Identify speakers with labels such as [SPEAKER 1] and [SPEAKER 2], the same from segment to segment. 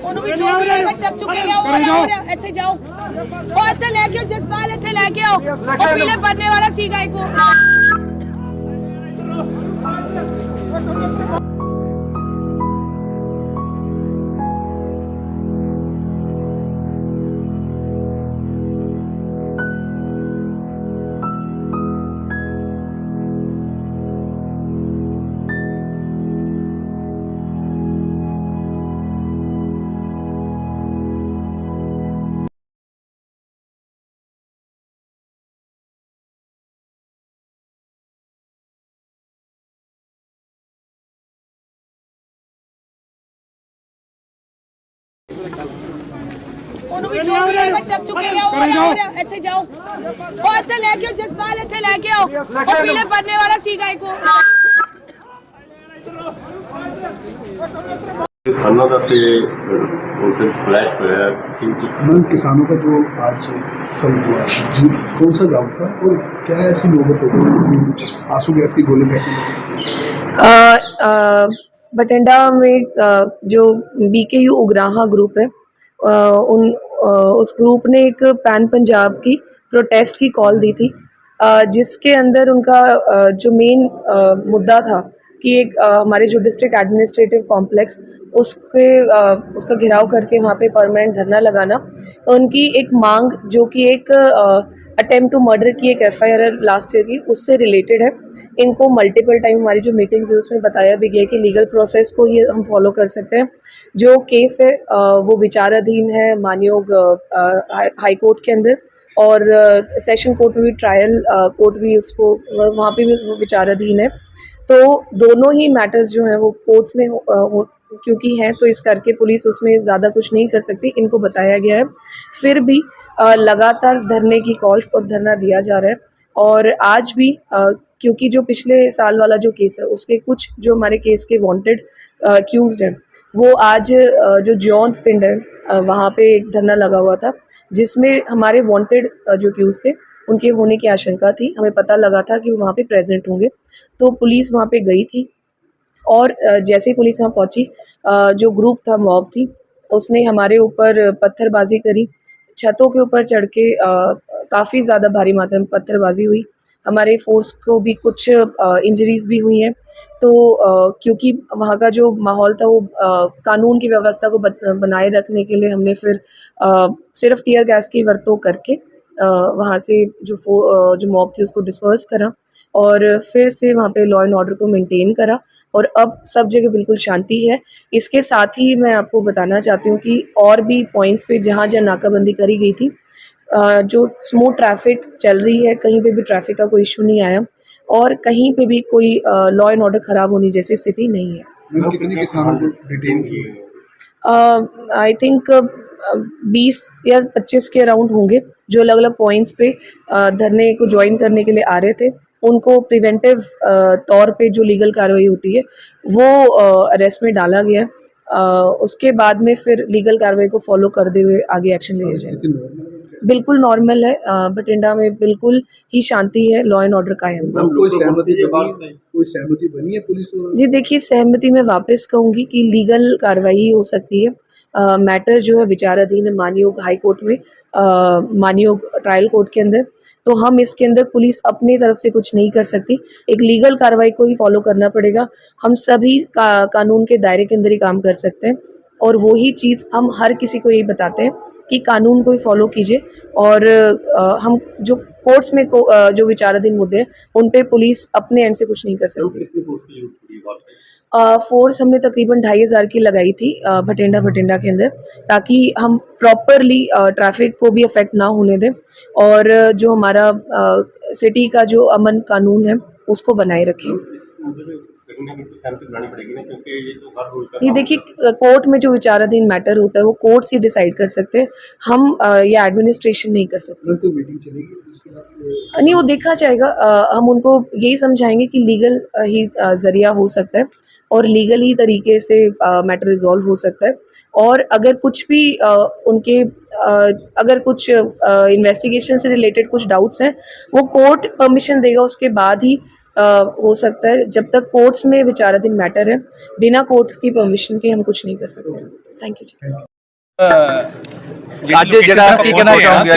[SPEAKER 1] ਉਹਨੂੰ ਵੀ ਜੋ ਵੀ ਹੈਗਾ ਚੱਕ ਚੁੱਕੇ ਲਿਆਓ ਇੱਥੇ ਜਾਓ ਉਹ ਇੱਥੇ ਲੈ ਕੇ ਜਸਪਾਲ ਇੱਥੇ ਲੈ ਕੇ ਆਓ ਉਹ ਪੀਲੇ ਪਰਨੇ ਵਾਲਾ ਸੀਗਾ ਇੱਕ ਉਹਨੂੰ ਵੀ ਜੋ ਵੀ ਹੈਗਾ ਚੱਕ ਚੁੱਕੇ ਲਿਆਓ ਇੱਥੇ ਜਾਓ ਉਹ ਇੱਥੇ ਲੈ ਕੇ ਜਸਪਾਲ ਇੱਥੇ ਲੈ ਕੇ ਆਓ ਉਹ ਪੀਲੇ ਪਰਨੇ ਵਾਲਾ ਸੀਗਾ ਇੱਕ
[SPEAKER 2] किसानों का से फ्लैश हुआ है
[SPEAKER 3] किसानों का जो आज सब हुआ जी कौन सा गांव था और क्या ऐसी नौबत हो गई आंसू गैस की गोली
[SPEAKER 4] बठिंडा में जो BKU उग्राहा ग्रुप है उस ग्रुप ने एक पैन पंजाब की प्रोटेस्ट की कॉल दी थी जिसके अंदर उनका जो मेन मुद्दा था कि एक हमारे जो डिस्ट्रिक्ट एडमिनिस्ट्रेटिव कॉम्प्लेक्स उसका घिराव करके वहाँ पे परमानेंट धरना लगाना। उनकी एक मांग जो कि एक अटेम्प्ट टू मर्डर की एक FIR लास्ट ईयर की उससे रिलेटेड है। इनको मल्टीपल टाइम हमारी जो मीटिंग्स है उसमें बताया भी गया कि लीगल प्रोसेस को ये हम फॉलो कर सकते हैं। जो केस है वो विचाराधीन है मानयोग हाई कोर्ट के अंदर और सेशन कोर्ट में भी ट्रायल कोर्ट भी उसको वहाँ पे भी विचाराधीन है। तो दोनों ही मैटर्स जो हैं वो कोर्ट्स में क्योंकि हैं तो इस करके पुलिस उसमें ज़्यादा कुछ नहीं कर सकती, इनको बताया गया है। फिर भी लगातार धरने की कॉल्स और धरना दिया जा रहा है और आज भी क्योंकि जो पिछले साल वाला जो केस है उसके कुछ जो हमारे केस के वांटेड अक्यूज्ड हैं वो आज जो ज्योंत पिंड है वहाँ पे एक धरना लगा हुआ था जिसमें हमारे वांटेड जो अक्यूज थे उनके होने की आशंका थी। हमें पता लगा था कि वो वहाँ पे प्रेजेंट होंगे तो पुलिस वहाँ पे गई थी और जैसे ही पुलिस वहाँ पहुँची जो ग्रुप था मॉब थी उसने हमारे ऊपर पत्थरबाजी करी। छतों के ऊपर चढ़ के काफ़ी ज़्यादा भारी मात्रा में पत्थरबाजी हुई। हमारे फोर्स को भी कुछ इंजरीज भी हुई हैं। तो क्योंकि वहाँ का जो माहौल था वो कानून की व्यवस्था को बनाए रखने के लिए हमने फिर सिर्फ टीयर गैस की वरतों करके वहाँ से जो मॉब थी उसको डिस्पर्स करा और फिर से वहाँ पे लॉ एंड ऑर्डर को मेंटेन करा और अब सब जगह बिल्कुल शांति है। इसके साथ ही मैं आपको बताना चाहती हूँ कि और भी पॉइंट्स पे जहाँ जहाँ नाकाबंदी करी गई थी जो स्मूथ ट्रैफिक चल रही है, कहीं पे भी ट्रैफिक का कोई इशू नहीं आया और कहीं पे भी कोई लॉ एंड ऑर्डर ख़राब होने जैसी स्थिति नहीं है।
[SPEAKER 3] कितने किसानों को डिटेन किए?
[SPEAKER 4] आई थिंक 20 या 25 के अराउंड होंगे जो अलग अलग पॉइंट्स पे धरने को ज्वाइन करने के लिए आ रहे थे। उनको प्रिवेंटिव तौर पे जो लीगल कार्रवाई होती है वो अरेस्ट में डाला गया। उसके बाद में फिर लीगल कार्रवाई को फॉलो करते हुए आगे एक्शन लिया जाएगा। बिल्कुल नॉर्मल है, बठिंडा में बिल्कुल ही शांति है, लॉ एंड ऑर्डर कायम है।
[SPEAKER 3] कोई सहमति बनी है पुलिस और?
[SPEAKER 4] जी देखिए, सहमति मैं वापस कहूँगी कि लीगल कार्रवाई हो सकती है। मैटर जो है विचाराधीन है मानयोग हाई कोर्ट में, मानयोग ट्रायल कोर्ट के अंदर। तो हम इसके अंदर पुलिस अपनी तरफ से कुछ नहीं कर सकती, एक लीगल कार्रवाई को ही फॉलो करना पड़ेगा। हम सभी कानून के दायरे के अंदर ही काम कर सकते हैं और वही चीज़ हम हर किसी को यही बताते हैं कि कानून को ही फॉलो कीजिए और हम जो कोर्ट्स में जो विचाराधीन मुद्दे हैं उन पे पुलिस अपने एंड से कुछ नहीं कर सकती। फोर्स हमने तकरीबन 2500 की लगाई थी भटिंडा के अंदर, ताकि हम प्रॉपरली ट्रैफिक को भी अफेक्ट ना होने दें और जो हमारा सिटी का जो अमन कानून है उसको बनाए रखें। ये देखिए, कोर्ट में जो विचाराधीन मैटर होता है वो कोर्ट से डिसाइड कर सकते हैं, हम या एडमिनिस्ट्रेशन नहीं कर सकते। नहीं, वो देखा जाएगा। हम उनको यही समझाएंगे कि लीगल ही जरिया हो सकता है और लीगल ही तरीके से मैटर रिजॉल्व हो सकता है और अगर कुछ भी उनके अगर कुछ इन्वेस्टिगेशन से रिलेटेड कुछ डाउट्स हैं वो कोर्ट परमिशन देगा, उसके बाद ही हो सकता है। जब तक कोर्ट्स में विचाराधीन मैटर है, बिना कोर्ट्स की परमिशन के हम कुछ नहीं कर सकते। थैंक यू जी।
[SPEAKER 5] ਅੱਜ ਜਿਹੜਾ
[SPEAKER 6] ਕੀ ਕਹਿਣਾ ਚਾਹੋਗੇ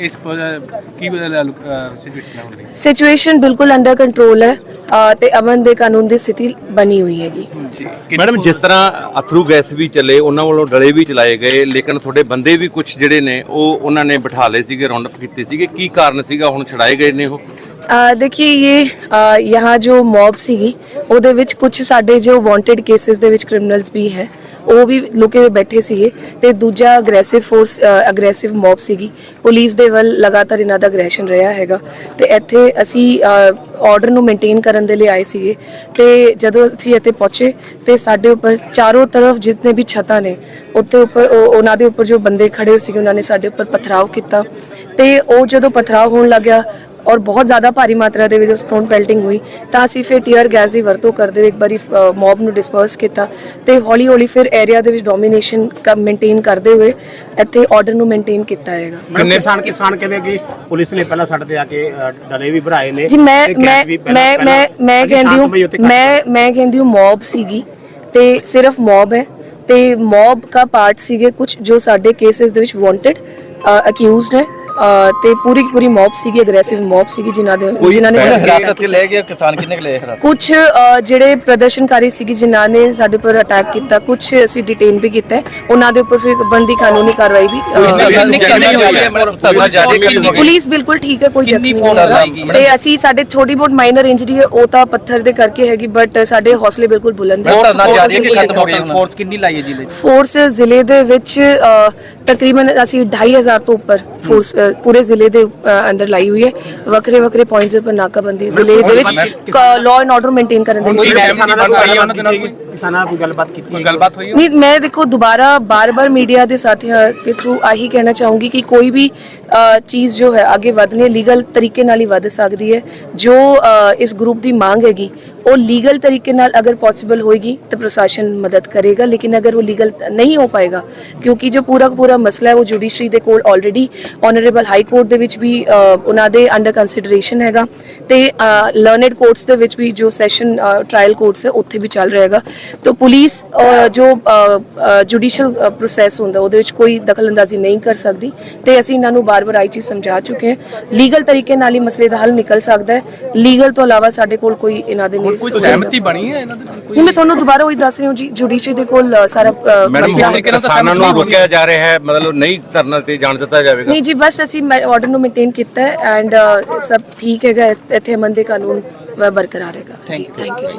[SPEAKER 5] ਇਸ ਕੀ ਸਿਚੁਏਸ਼ਨ ਹੁੰਦੀ
[SPEAKER 4] सिचुएशन बिल्कुल अंडर कंट्रोल है ਤੇ ਅਮਨ ਦੇ ਕਾਨੂੰਨ ਦੀ ਸਥਿਤੀ ਬਣੀ ਹੋਈ ਹੈਗੀ।
[SPEAKER 6] ਮੈਡਮ ਜਿਸ ਤਰ੍ਹਾਂ ਅਥਰੂ ਗੈਸ ਵੀ ਚੱਲੇ, ਉਹਨਾਂ ਵੱਲੋਂ ਡਲੇ ਵੀ ਚਲਾਏ ਗਏ, ਲੇਕਿਨ ਤੁਹਾਡੇ ਬੰਦੇ ਵੀ ਕੁਝ ਜਿਹੜੇ ਨੇ ਉਹ ਉਹਨਾਂ ਨੇ ਬਿਠਾ ਲਏ ਸੀਗੇ, ਰਾਉਂਡ ਅਪ ਕੀਤੇ ਸੀਗੇ, ਕੀ ਕਾਰਨ ਸੀਗਾ? ਹੁਣ ਛੜਾਏ ਗਏ ਨੇ ਉਹ?
[SPEAKER 4] देखिए ये यहाँ जो मॉब ਸੀਗੀ ਉਹਦੇ ਵਿੱਚ ਕੁਝ ਸਾਡੇ ਜੋ ਵਾਂਟਡ ਕੇਸਿਸ ਦੇ ਵਿੱਚ ਕ੍ਰਿਮੀਨਲਸ ਵੀ ਹੈ, ਉਹ ਵੀ ਲੁਕੇ ਹੋਏ ਬੈਠੇ ਸੀਗੇ ਤੇ ਦੂਜਾ ਅਗਰੈਸਿਵ ਮੌਬ ਸੀਗੀ। ਪੁਲਿਸ ਦੇ ਵੱਲ ਲਗਾਤਾਰ ਇਹਨਾਂ ਦਾ ਅਗਰੈਸ਼ਨ ਰਿਹਾ ਹੈਗਾ ਤੇ ਇੱਥੇ ਅਸੀਂ ਆਰਡਰ ਨੂੰ ਮੇਨਟੇਨ ਕਰਨ ਦੇ ਲਈ ਆਏ ਸੀਗੇ ਤੇ ਜਦੋਂ ਅਸੀਂ ਇੱਥੇ ਪਹੁੰਚੇ ਤੇ ਸਾਡੇ ਉੱਪਰ ਚਾਰੋਂ ਤਰਫ ਜਿੰਨੇ ਵੀ ਛੱਤਾਂ ਨੇ ਉੱਤੇ ਉੱਪਰ ਉਹਨਾਂ ਦੇ ਉੱਪਰ ਜੋ ਬੰਦੇ ਖੜੇ ਹੋਏ ਸੀਗੇ ਉਹਨਾਂ ਨੇ ਸਾਡੇ ਉੱਪਰ ਪਥਰਾਵ ਕੀਤਾ ਤੇ ਉਹ ਜਦੋਂ ਪਥਰਾਵ ਹੋਣ ਲੱਗਿਆ और बहुत ज़्यादा भारी मात्रा ਦੇ ਵਿੱਚ ਸਟੋਨ ਪੈਲਟਿੰਗ ਹੋਈ ਤਾਂ ਅਸੀਂ ਫਿਰ ਟੀਅਰ ਗੈਸ ਦੀ ਵਰਤੋਂ ਕਰਦੇ ਹੋਏ ਇੱਕ ਵਾਰੀ ਮੌਬ ਨੂੰ ਡਿਸਪਰਸ ਕੀਤਾ ਤੇ ਹੌਲੀ ਹੌਲੀ ਫਿਰ ਏਰੀਆ ਦੇ ਵਿੱਚ ਡੋਮੀਨੇਸ਼ਨ ਮੇਨਟੇਨ ਕਰਦੇ ਹੋਏ ਇੱਥੇ ਆਰਡਰ ਨੂੰ ਮੇਨਟੇਨ ਕੀਤਾ ਹੈਗਾ।
[SPEAKER 7] ਕਿਸਾਨ ਕਹਿੰਦੇ ਕਿ ਪੁਲਿਸ ਨੇ ਪਹਿਲਾਂ ਸਾਡੇ ਤੇ ਆ ਕੇ ਡਲੇ ਵੀ ਭਰਾਏ ਨੇ
[SPEAKER 4] ਜੀ ਮੈਂ ਕਹਿੰਦੀ ਹੂੰ ਮੌਬ ਸੀਗੀ ਤੇ ਸਿਰਫ ਮੌਬ ਹੈ ਤੇ ਮੌਬ ਦਾ ਪਾਰਟ ਸੀਗੇ ਕੁਝ ਜੋ ਸਾਡੇ ਕੇਸਿਸ ਦੇ ਵਿੱਚ ਵਾਂਟਡ ਅਕਿਊਜ਼ਡ ਹੈ ਤੇ ਪੂਰੀ ਮੌਬ ਸੀਗੀ, ਅਗਰੈਸਿਵ ਮੌਬ ਸੀਗੀ ਜਿਨ੍ਹਾਂ ਨੇ
[SPEAKER 8] ਹਿਰਾਸਤ 'ਚ ਲੈ ਗਿਆ। ਕਿਸਾਨ ਕਿੰਨੇ ਕੁ ਲਏ ਹਿਰਾਸਤ?
[SPEAKER 4] ਕੁਝ ਜਿਹੜੇ ਪ੍ਰਦਰਸ਼ਨਕਾਰੀ ਸੀਗੇ ਜਿਨ੍ਹਾਂ ਨੇ ਸਾਡੇ ਉੱਪਰ ਅਟੈਕ ਕੀਤਾ, ਕੁਝ ਅਸੀਂ ਡਿਟੇਨ ਵੀ ਕੀਤਾ, ਉਹਨਾਂ ਦੇ ਉੱਪਰ ਫਿਰ ਬਣਦੀ ਕਾਨੂੰਨੀ ਕਾਰਵਾਈ ਵੀ ਪੁਲਿਸ ਬਿਲਕੁਲ ਠੀਕ ਹੈ, ਕੋਈ ਜ਼ਖਮੀ ਨਹੀਂ ਤੇ ਅਸੀਂ ਸਾਡੇ ਥੋੜੀ ਬਹੁਤ ਮਾਈਨਰ ਇੰਜਰੀ ਹੈ ਉਹ ਤਾਂ ਪੱਥਰ ਦੇ ਕਰਕੇ ਹੈਗੀ ਬਟ ਸਾਡੇ ਹੌਸਲੇ ਬਿਲਕੁਲ ਬੁਲੰਦ ਹੈ।
[SPEAKER 8] ਫੋਰਸ ਕਿੰਨੀ ਲਾਈ ਹੈ ਜ਼ਿਲ੍ਹੇ 'ਚ?
[SPEAKER 4] ਫੋਰਸ ਜ਼ਿਲ੍ਹੇ ਦੇ ਵਿੱਚ ਤਕਰੀਬਨ ਅਸੀਂ 2500 ਤੋਂ ਉੱਪਰ ਫੋਰਸ ਪੂਰੇ ਜ਼ਿਲ੍ਹੇ ਦੇ ਅੰਦਰ ਲਾਈ ਹੋਈ ਹੈ। ਵੱਖਰੇ ਪੁਆਇੰਟਸ ਉੱਪਰ ਨਾਕਾਬੰਦੀ ਜ਼ਿਲ੍ਹੇ ਦੇ ਵਿੱਚ ਲਾਅ ਐਂਡ ਆਰਡਰ ਮੇਨਟੇਨ ਕਰਨ ਦੇ ਲਈ।
[SPEAKER 7] ਕਿਸਾਨਾਂ ਨਾਲ ਕੋਈ
[SPEAKER 5] ਗੱਲਬਾਤ ਹੋਈ?
[SPEAKER 4] ਨਹੀਂ, ਮੈਂ ਦੇਖੋ ਦੁਬਾਰਾ ਬਾਰ-ਬਾਰ ਮੀਡੀਆ ਦੇ ਸਾਥੀਆਂ के थ्रू ਆਹੀ ਕਹਿਣਾ ਚਾਹੂੰਗੀ ਕਿ ਕੋਈ ਵੀ ਚੀਜ਼ ਜੋ ਹੈ ਅੱਗੇ ਵਧਣੀ ਹੈ ਲੀਗਲ ਤਰੀਕੇ ਨਾਲ ਹੀ ਵਧ ਸਕਦੀ ਹੈ। ਜੋ ਇਸ ਗਰੁੱਪ ਦੀ ਮੰਗ ਹੈਗੀ ਉਹ ਲੀਗਲ ਤਰੀਕੇ ਨਾਲ ਅਗਰ ਪੋਸੀਬਲ ਹੋਏਗੀ ਤਾਂ ਪ੍ਰਸ਼ਾਸਨ ਮਦਦ ਕਰੇਗਾ, ਲੇਕਿਨ ਅਗਰ ਉਹ ਲੀਗਲ ਨਹੀਂ ਹੋ ਪਾਏਗਾ ਕਿਉਂਕਿ ਜੋ ਪੂਰਾ ਮਸਲਾ ਹੈ ਉਹ ਜੁਡੀਸ਼ਰੀ ਦੇ ਕੋਲ ਆਲਰੇਡੀ ਆਨਰੇਬਲ ਹਾਈ ਕੋਰਟ ਦੇ ਵਿੱਚ ਵੀ ਉਹਨਾਂ ਦੇ ਅੰਡਰ ਕੰਸੀਡਰੇਸ਼ਨ ਹੈਗਾ ਤੇ ਲਰਨਡ ਕੋਰਟਸ ਦੇ ਵਿੱਚ ਵੀ ਜੋ ਸੈਸ਼ਨ ਟ੍ਰਾਇਲ ਕੋਰਟਸ ਹੈ ਉੱਥੇ ਵੀ ਚੱਲ ਰਹੇਗਾ। ਤਾਂ ਪੁਲਿਸ ਜੋ ਜੁਡੀਸ਼ੀਅਲ ਪ੍ਰੋਸੈਸ ਹੁੰਦਾ ਉਹਦੇ ਵਿੱਚ ਕੋਈ ਦਖਲਅੰਦਾਜ਼ੀ ਨਹੀਂ ਕਰ ਸਕਦੀ ਤੇ ਅਸੀਂ ਇਹਨਾਂ ਨੂੰ ਬਾਰ-ਬਾਰ ਆਈ ਚੀਜ਼ ਸਮਝਾ ਚੁੱਕੇ ਹਾਂ। ਲੀਗਲ ਤਰੀਕੇ ਨਾਲ ਹੀ ਮਸਲੇ ਦਾ ਹੱਲ ਨਿਕਲ ਸਕਦਾ ਹੈ, ਲੀਗਲ ਤੋਂ ਇਲਾਵਾ ਸਾਡੇ ਕੋਲ ਕੋਈ ਇਹਨਾਂ ਦੇ
[SPEAKER 5] ਕੋਈ ਸਹਿਮਤੀ ਬਣੀ ਹੈ ਇਹਨਾਂ ਦੇ?
[SPEAKER 4] ਨਹੀਂ, ਮੈਂ ਤੁਹਾਨੂੰ ਦੁਬਾਰਾ ਉਹੀ ਦੱਸ ਰਹੀ ਹਾਂ ਜੀ, ਜੁਡੀਸ਼ਰੀ ਦੇ ਕੋਲ ਸਾਰਾ
[SPEAKER 6] ਕਿਸਾਨਾਂ ਨੂੰ ਰੋਕਿਆ ਜਾ ਰਿਹਾ ਹੈ, ਮਤਲਬ ਨਹੀਂ ਧਰਨਾ ਤੇ ਜਾਣ ਦਿੱਤਾ ਜਾਵੇਗਾ?
[SPEAKER 4] ਨਹੀਂ ਜੀ, ਬਸ ਅਸੀਂ ਆਰਡਰ ਨੂੰ ਮੇਨਟੇਨ ਕੀਤਾ ਹੈ ਐਂਡ ਸਭ ਠੀਕ ਹੈਗਾ। ਇੱਥੇ ਅਮਨ ਦੇ ਕਾਨੂੰਨ ਬਰਕਰਾਰ ਹੈਗਾ ਜੀ। ਥੈਂਕ ਯੂ ਜੀ।